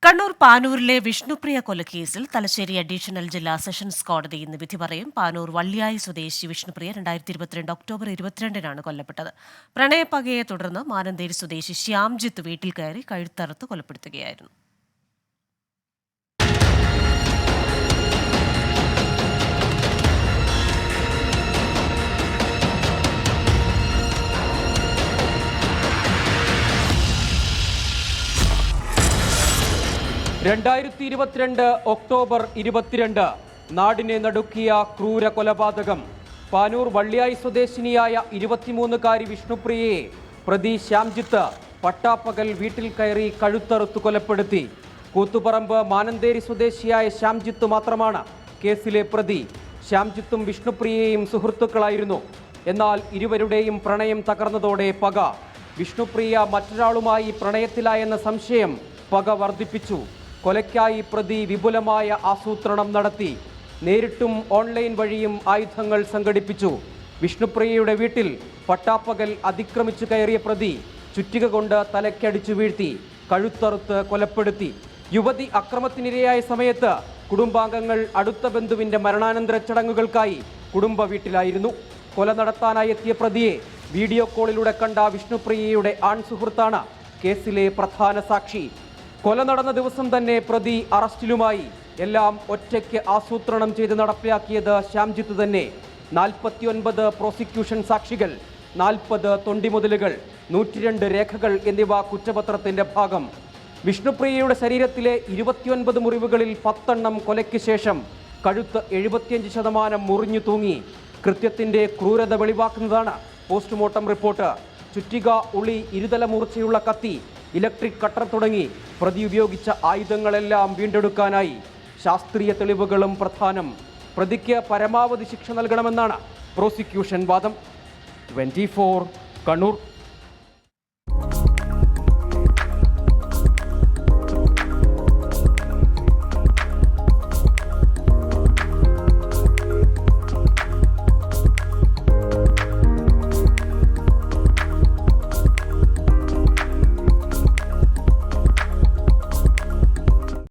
Kannur പാനൂരിലെ Vishnupriya കൊലക്കേസിൽ Thalassery additional ജില്ലാ sessions കോടതി ഇന്ന് വിധി പറയും. പാനൂർ വള്ളിയായി സ്വദേശി വിഷ്ണുപ്രിയ 2022 ഒക്ടോബർ 22-നാണ് കൊല്ലപ്പെട്ടത്. പ്രണയപ്പകയെ തുടർന്ന് മാനന്തേരി സ്വദേശി ശ്യാംജിത്ത് വീട്ടിൽ കയറി കഴുത്തറുത്ത് കൊലപ്പെടുത്തുകയായിരുന്നു. 2022 ഒക്ടോബർ 22 നാടിനെ നടുക്കിയ ക്രൂര കൊലപാതകം. പാനൂർ വള്ളിയായി സ്വദേശിനിയായ 23-കാരി വിഷ്ണുപ്രിയയെ പ്രതി ശ്യാംജിത്ത് പട്ടാപ്പകൽ വീട്ടിൽ കയറി കഴുത്തറുത്ത് കൊലപ്പെടുത്തി. കൂത്തുപറമ്പ് മാനന്തേരി സ്വദേശിയായ ശ്യാംജിത്ത് മാത്രമാണ് കേസിലെ പ്രതി. ശ്യാംജിത്തും വിഷ്ണുപ്രിയയും സുഹൃത്തുക്കളായിരുന്നു. എന്നാൽ ഇരുവരുടെയും പ്രണയം തകർന്നതോടെ പക. വിഷ്ണുപ്രിയ മറ്റൊരാളുമായി പ്രണയത്തിലായെന്ന സംശയം പക വർദ്ധിപ്പിച്ചു. കൊലയ്ക്കായി പ്രതി വിപുലമായ ആസൂത്രണം നടത്തി. നേരിട്ടും ഓൺലൈൻ വഴിയും ആയുധങ്ങൾ സംഘടിപ്പിച്ചു. വിഷ്ണുപ്രിയയുടെ വീട്ടിൽ പട്ടാപ്പകൽ അതിക്രമിച്ചു കയറിയ പ്രതി ചുറ്റിക കൊണ്ട് തലയ്ക്കടിച്ചു വീഴ്ത്തി കഴുത്തറുത്ത് കൊലപ്പെടുത്തി. യുവതി അക്രമത്തിനിരയായ സമയത്ത് കുടുംബാംഗങ്ങൾ അടുത്ത ബന്ധുവിന്റെ മരണാനന്തര ചടങ്ങുകൾക്കായി കുടുംബ വീട്ടിലായിരുന്നു. കൊല നടത്താനായി എത്തിയ പ്രതിയെ വീഡിയോ കോളിലൂടെ കണ്ട വിഷ്ണുപ്രിയയുടെ ആൺസുഹൃത്താണ് കേസിലെ പ്രധാന സാക്ഷി. കൊല നടന്ന ദിവസം തന്നെ പ്രതി അറസ്റ്റിലുമായി. എല്ലാം ഒറ്റയ്ക്ക് ആസൂത്രണം ചെയ്ത് നടപ്പിലാക്കിയത് ശ്യാംജിത്ത് തന്നെ. 49 പ്രോസിക്യൂഷൻ സാക്ഷികൾ, 40 തൊണ്ടിമുതലുകൾ, 102 രേഖകൾ എന്നിവ കുറ്റപത്രത്തിന്റെ ഭാഗം. വിഷ്ണുപ്രിയയുടെ ശരീരത്തിലെ 29 മുറിവുകളിൽ 10 എണ്ണം കൊലയ്ക്ക് ശേഷം കഴുത്ത് 75% മുറിഞ്ഞു തൂങ്ങി. കൃത്യത്തിന്റെ ക്രൂരത വെളിവാക്കുന്നതാണ് പോസ്റ്റ്മോർട്ടം റിപ്പോർട്ട്. ചുറ്റിക, ഉളി, ഇരുതല മൂർച്ചയുള്ള കത്തി, ഇലക്ട്രിക് കട്ടർ തുടങ്ങി പ്രതി ഉപയോഗിച്ച ആയുധങ്ങളെല്ലാം വീണ്ടെടുക്കാനായി. ശാസ്ത്രീയ തെളിവുകളും പ്രധാനം. പ്രതിക്ക് പരമാവധി ശിക്ഷ നൽകണമെന്നാണ് പ്രോസിക്യൂഷൻ വാദം. 24 കണ്ണൂർ.